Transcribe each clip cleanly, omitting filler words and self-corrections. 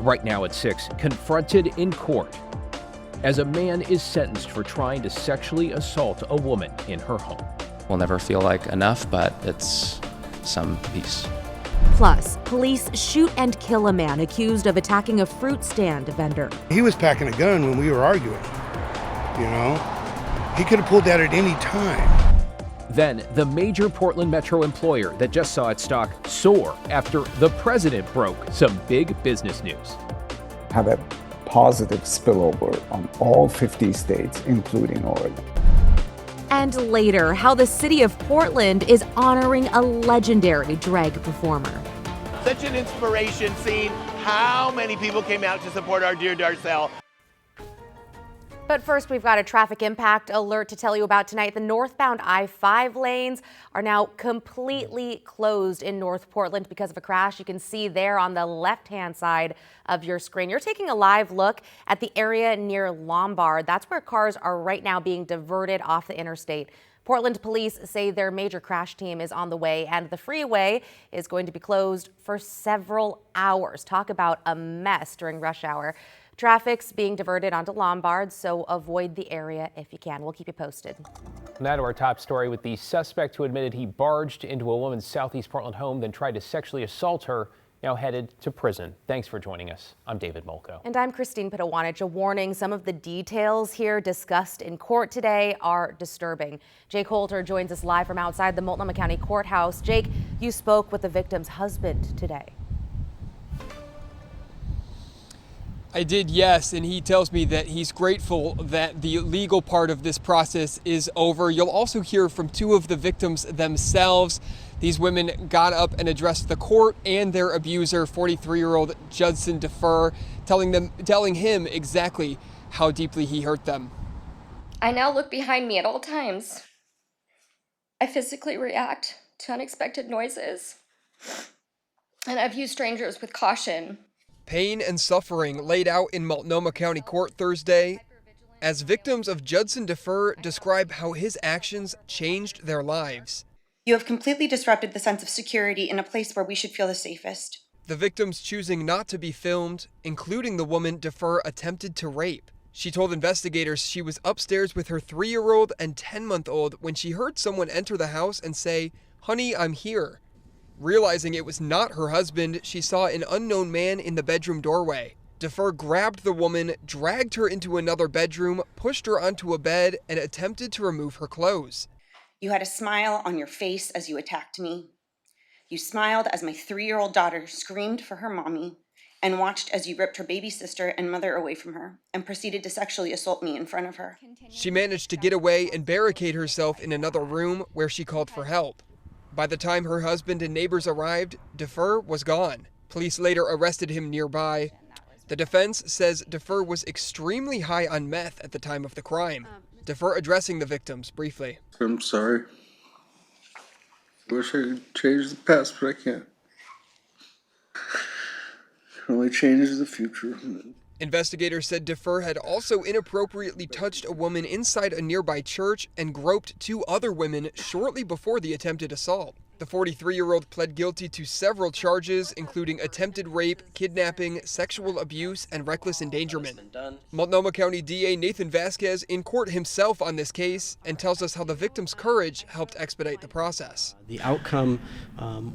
Right now at 6, confronted in court as a man is sentenced for trying to sexually assault a woman in her home. Will never feel like enough, but it's some peace. Plus, police shoot and kill a man accused of attacking a fruit stand vendor. He was packing a gun when we were arguing, you know? He could have pulled that at any time. Then, the major Portland metro employer that just saw its stock soar after the president broke some big business news. Have a positive spillover on all 50 states, including Oregon. And later, how the city of Portland is honoring a legendary drag performer. Such an inspiration seeing how many people came out to support our dear Darcel. But first, we've got a traffic impact alert to tell you about tonight. The northbound I-5 lanes are now completely closed in North Portland because of a crash. You can see there on the left-hand side of your screen. You're taking a live look at the area near Lombard. That's where cars are right now being diverted off the interstate. Portland police say their major crash team is on the way, and the freeway is going to be closed for several hours. Talk about a mess during rush hour. Traffic's being diverted onto Lombard, so avoid the area if you can. We'll keep you posted. Now to our top story with the suspect who admitted he barged into a woman's Southeast Portland home, then tried to sexually assault her, now headed to prison. Thanks for joining us. I'm David Molko. And I'm Christine Pitawanich. A warning, some of the details here discussed in court today are disturbing. Jake Holter joins us live from outside the Multnomah County Courthouse. Jake, you spoke with the victim's husband today. I did, yes, and he tells me that he's grateful that the legal part of this process is over. You'll also hear from two of the victims themselves. These women got up and addressed the court and their abuser, 43-year-old Judson Defer, telling him exactly how deeply he hurt them. I now look behind me at all times. I physically react to unexpected noises, and I view strangers with caution. Pain and suffering laid out in Multnomah County Court Thursday as victims of Judson Defer describe how his actions changed their lives. You have completely disrupted the sense of security in a place where we should feel the safest. The victims choosing not to be filmed, including the woman Defer attempted to rape. She told investigators she was upstairs with her 3-year-old and 10-month-old when she heard someone enter the house and say, "Honey, I'm here." Realizing it was not her husband, she saw an unknown man in the bedroom doorway. Defer grabbed the woman, dragged her into another bedroom, pushed her onto a bed, and attempted to remove her clothes. You had a smile on your face as you attacked me. You smiled as my 3-year-old daughter screamed for her mommy and watched as you ripped her baby sister and mother away from her and proceeded to sexually assault me in front of her. She managed to get away and barricade herself in another room where she called for help. By the time her husband and neighbors arrived, Defer was gone. Police later arrested him nearby. The defense says Defer was extremely high on meth at the time of the crime. Defer addressing the victims briefly. I'm sorry. I wish I could change the past, but I can't. It only changes the future. Investigators said Defer had also inappropriately touched a woman inside a nearby church and groped 2 other women shortly before the attempted assault. The 43-year-old pled guilty to several charges, including attempted rape, kidnapping, sexual abuse, and reckless endangerment. Multnomah County DA Nathan Vasquez in court himself on this case and tells us how the victim's courage helped expedite the process. The outcome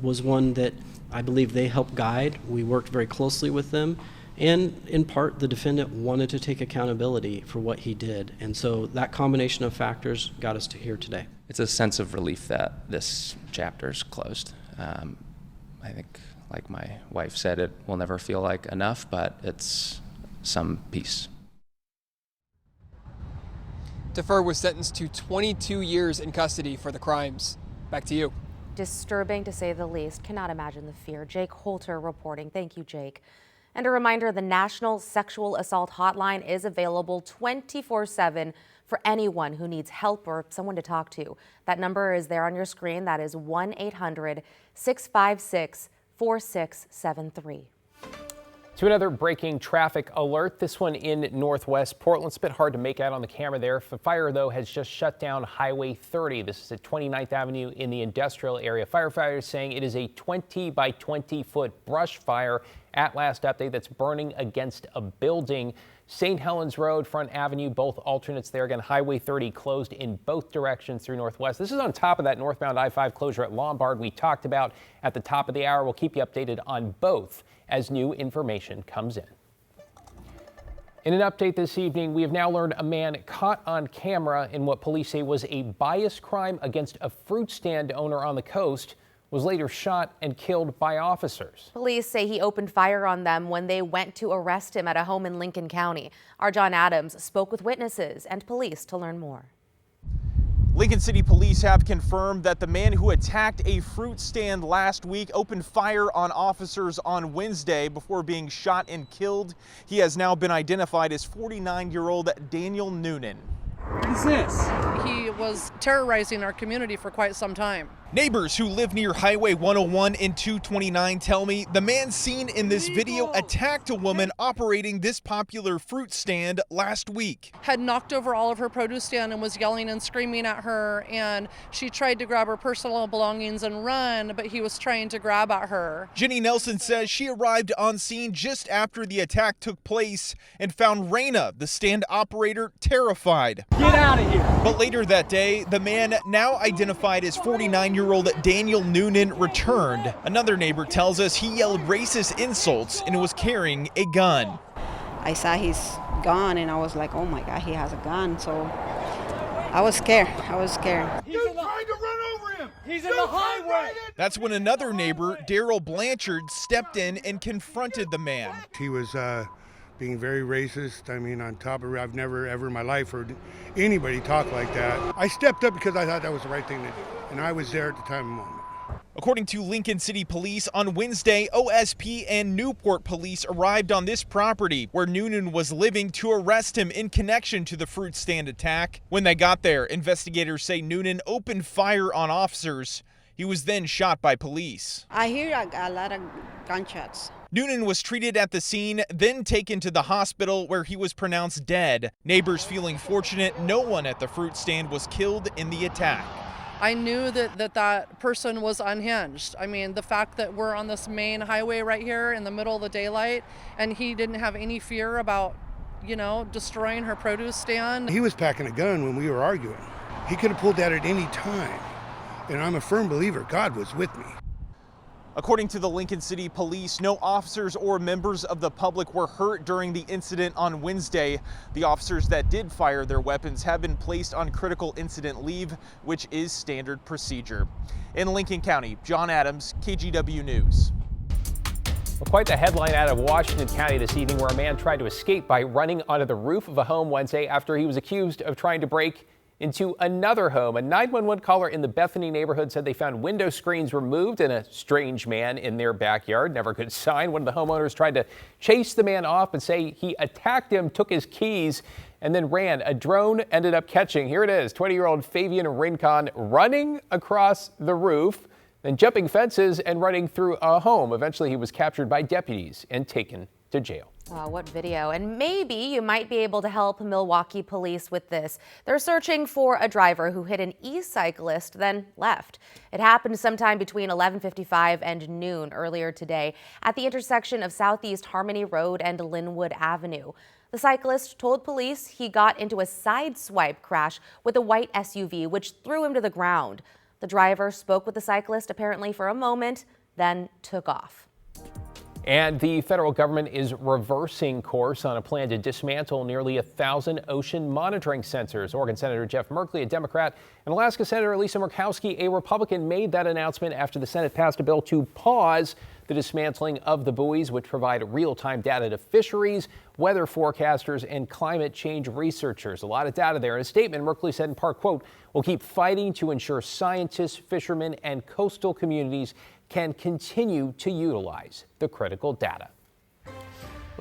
was one that I believe they helped guide. We worked very closely with them. And in part, the defendant wanted to take accountability for what he did. And so that combination of factors got us to here today. It's a sense of relief that this chapter's closed. I think, like my wife said, it will never feel like enough, but it's some peace. Defer was sentenced to 22 years in custody for the crimes. Back to you. Disturbing to say the least. Cannot imagine the fear. Jake Holter reporting. Thank you, Jake. And a reminder, the National Sexual Assault Hotline is available 24/7 for anyone who needs help or someone to talk to. That number is there on your screen. That is 1-800-656-4673. To another breaking traffic alert, this one in Northwest Portland. It's a bit hard to make out on the camera there. The fire, though, has just shut down Highway 30. This is at 29th Avenue in the industrial area. Firefighters saying it is a 20 by 20 foot brush fire at last update that's burning against a building. St. Helens Road, Front Avenue, both alternates there. Again, Highway 30 closed in both directions through Northwest. This is on top of that northbound I-5 closure at Lombard we talked about at the top of the hour. We'll keep you updated on both as new information comes in. In an update this evening, we have now learned a man caught on camera in what police say was a bias crime against a fruit stand owner on the coast was later shot and killed by officers. Police say he opened fire on them when they went to arrest him at a home in Lincoln County. Our John Adams spoke with witnesses and police to learn more. Lincoln City Police have confirmed that the man who attacked a fruit stand last week opened fire on officers on Wednesday before being shot and killed. He has now been identified as 49-year-old Daniel Noonan. What is this? He was terrorizing our community for quite some time. Neighbors who live near Highway 101 and 229 tell me the man seen in this video attacked a woman operating this popular fruit stand last week. Had knocked over all of her produce stand and was yelling and screaming at her, and she tried to grab her personal belongings and run, but he was trying to grab at her. Jenny Nelson says she arrived on scene just after the attack took place and found Raina, the stand operator, terrified. Get out of here! But later that day, the man now identified as 49-year-old Daniel Noonan returned. Another neighbor tells us he yelled racist insults and was carrying a gun. I saw his gun and I was like, oh my God, he has a gun. So I was scared. He's trying to run over him. He's in the highway. That's when another neighbor, Daryl Blanchard, stepped in and confronted the man. He was being very racist. I mean, on top of it, I've never ever in my life heard anybody talk like that. I stepped up because I thought that was the right thing to do, and I was there at the time and moment. According to Lincoln City Police, on Wednesday, OSP and Newport Police arrived on this property where Noonan was living to arrest him in connection to the fruit stand attack. When they got there, investigators say Noonan opened fire on officers. He was then shot by police. I hear a lot of gunshots. Noonan was treated at the scene, then taken to the hospital where he was pronounced dead. Neighbors feeling fortunate no one at the fruit stand was killed in the attack. I knew that person was unhinged. I mean, the fact that we're on this main highway right here in the middle of the daylight and he didn't have any fear about, destroying her produce stand. He was packing a gun when we were arguing. He could have pulled that at any time. And I'm a firm believer God was with me. According to the Lincoln City Police, no officers or members of the public were hurt during the incident on Wednesday. The officers that did fire their weapons have been placed on critical incident leave, which is standard procedure. In Lincoln County, John Adams, KGW News. Well, quite the headline out of Washington County this evening, where a man tried to escape by running onto the roof of a home Wednesday after he was accused of trying to break into another home. A 911 caller in the Bethany neighborhood said they found window screens removed and a strange man in their backyard. Never a good sign. One of the homeowners tried to chase the man off and say he attacked him, took his keys, and then ran. A drone ended up catching, here it is, 20-year-old Fabian Rincon running across the roof, then jumping fences and running through a home. Eventually, he was captured by deputies and taken to jail. Wow, what video. And maybe you might be able to help Milwaukee police with this. They're searching for a driver who hit an e-cyclist, then left. It happened sometime between 11:55 and noon earlier today at the intersection of Southeast Harmony Road and Linwood Avenue. The cyclist told police he got into a sideswipe crash with a white SUV, which threw him to the ground. The driver spoke with the cyclist apparently for a moment, then took off. And the federal government is reversing course on a plan to dismantle nearly 1,000 ocean monitoring sensors. Oregon Senator Jeff Merkley, a Democrat, and Alaska Senator Lisa Murkowski, a Republican, made that announcement after the Senate passed a bill to pause the dismantling of the buoys, which provide real-time data to fisheries, weather forecasters, and climate change researchers. A lot of data there. In a statement, Merkley said in part, quote, "We'll keep fighting to ensure scientists, fishermen, and coastal communities can continue to utilize the critical data."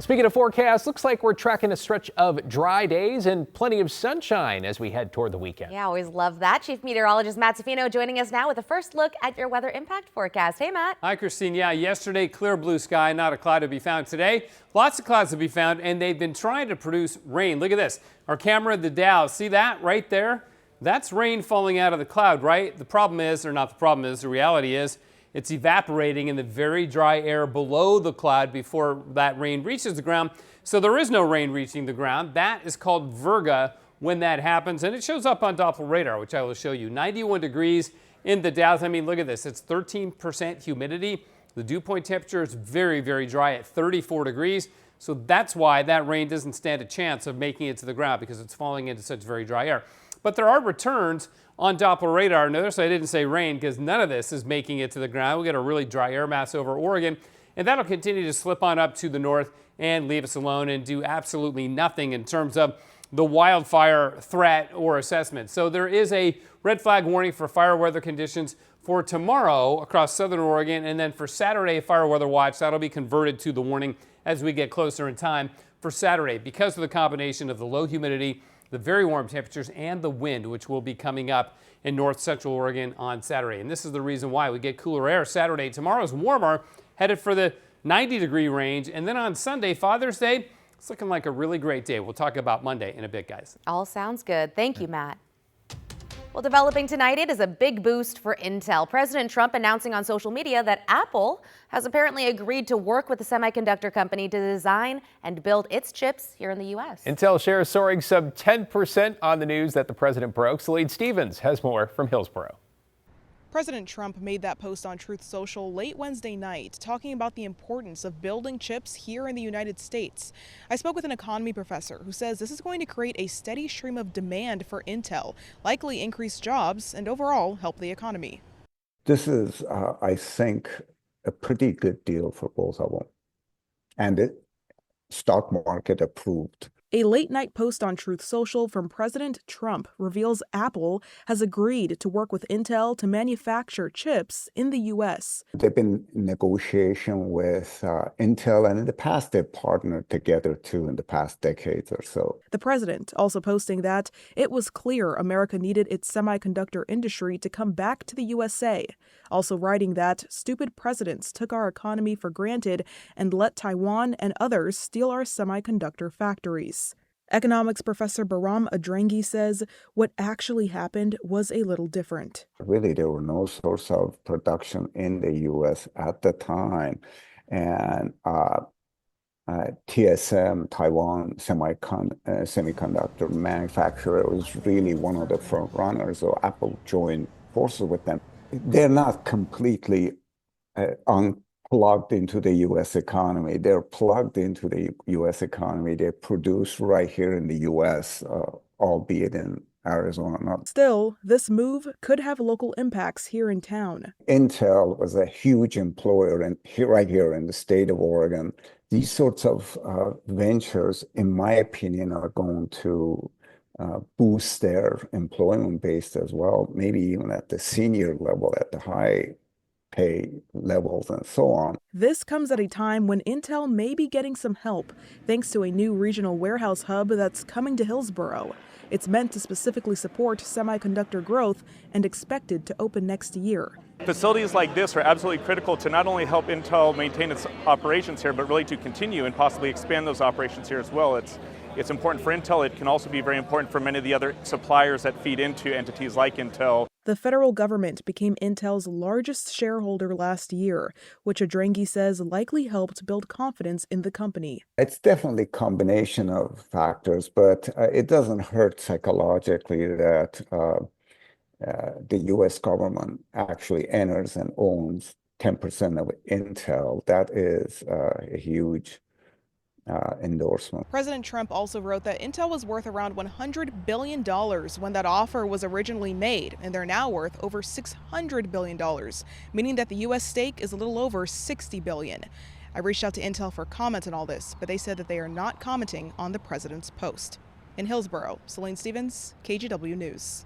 Speaking of forecasts, looks like we're tracking a stretch of dry days and plenty of sunshine as we head toward the weekend. Yeah, always love that. Chief Meteorologist Matt Safino joining us now with a first look at your weather impact forecast. Hey, Matt. Hi, Christine. Yeah, yesterday, clear blue sky, not a cloud to be found. Today, lots of clouds to be found, and they've been trying to produce rain. Look at this. Our camera at the Dow, see that right there? That's rain falling out of the cloud, right? The problem is, or not the problem is, the reality is, it's evaporating in the very dry air below the cloud before that rain reaches the ground. So there is no rain reaching the ground. That is called virga when that happens. And it shows up on Doppler radar, which I will show you. 91 degrees in the Dow. I mean, look at this. It's 13% humidity. The dew point temperature is very, very dry at 34 degrees. So that's why that rain doesn't stand a chance of making it to the ground, because it's falling into such very dry air. But there are returns on Doppler radar. Notice I didn't say rain because none of this is making it to the ground. We got a really dry air mass over Oregon, and that'll continue to slip on up to the north and leave us alone and do absolutely nothing in terms of the wildfire threat or assessment. So there is a red flag warning for fire weather conditions for tomorrow across southern Oregon, and then for Saturday, fire weather watch. That'll be converted to the warning as we get closer in time for Saturday because of the combination of the low humidity, the very warm temperatures, and the wind, which will be coming up in north central Oregon on Saturday. And this is the reason why we get cooler air Saturday. Tomorrow's warmer, headed for the 90-degree range. And then on Sunday, Father's Day, it's looking like a really great day. We'll talk about Monday in a bit, guys. All sounds good. Thank you, Matt. Well, developing tonight, it is a big boost for Intel. President Trump announcing on social media that Apple has apparently agreed to work with the semiconductor company to design and build its chips here in the U.S. Intel shares soaring some 10% on the news that the president broke. Celine Stevens has more from Hillsborough. President Trump made that post on Truth Social late Wednesday night, talking about the importance of building chips here in the United States. I spoke with an economy professor who says this is going to create a steady stream of demand for Intel, likely increase jobs, and overall help the economy. This is, I think, a pretty good deal for both of them. And it stock market approved. A late-night post on Truth Social from President Trump reveals Apple has agreed to work with Intel to manufacture chips in the U.S. They've been in negotiation with Intel, and in the past they've partnered together too in the past decades or so. The president also posting that it was clear America needed its semiconductor industry to come back to the USA. Also writing that stupid presidents took our economy for granted and let Taiwan and others steal our semiconductor factories. Economics professor Bahram Adrangi says what actually happened was a little different. Really, there were no source of production in the U.S. at the time. And TSM, Taiwan semiconductor manufacturer, was really one of the front runners, so Apple joined forces with them. They're not completely unplugged into the U.S. economy. They're plugged into the U.S. economy. They produce right here in the U.S., albeit in Arizona. Still, this move could have local impacts here in town. Intel was a huge employer right here in the state of Oregon. These sorts of ventures, in my opinion, are going to boost their employment base as well, maybe even at the senior level, at the high pay levels and so on. This comes at a time when Intel may be getting some help thanks to a new regional warehouse hub that's coming to Hillsborough. It's meant to specifically support semiconductor growth and expected to open next year. Facilities like this are absolutely critical to not only help Intel maintain its operations here, but really to continue and possibly expand those operations here as well. It's important for Intel. It can also be very important for many of the other suppliers that feed into entities like Intel. The federal government became Intel's largest shareholder last year, which Adrangi says likely helped build confidence in the company. It's definitely a combination of factors, but it doesn't hurt psychologically that the U.S. government actually enters and owns 10% of Intel. That is a huge endorsement. President Trump also wrote that Intel was worth around $100 billion when that offer was originally made, and they're now worth over $600 billion, meaning that the U.S. stake is a little over $60 billion. I reached out to Intel for comment on all this, but they said that they are not commenting on the president's post. In Hillsborough, Celine Stevens, KGW News.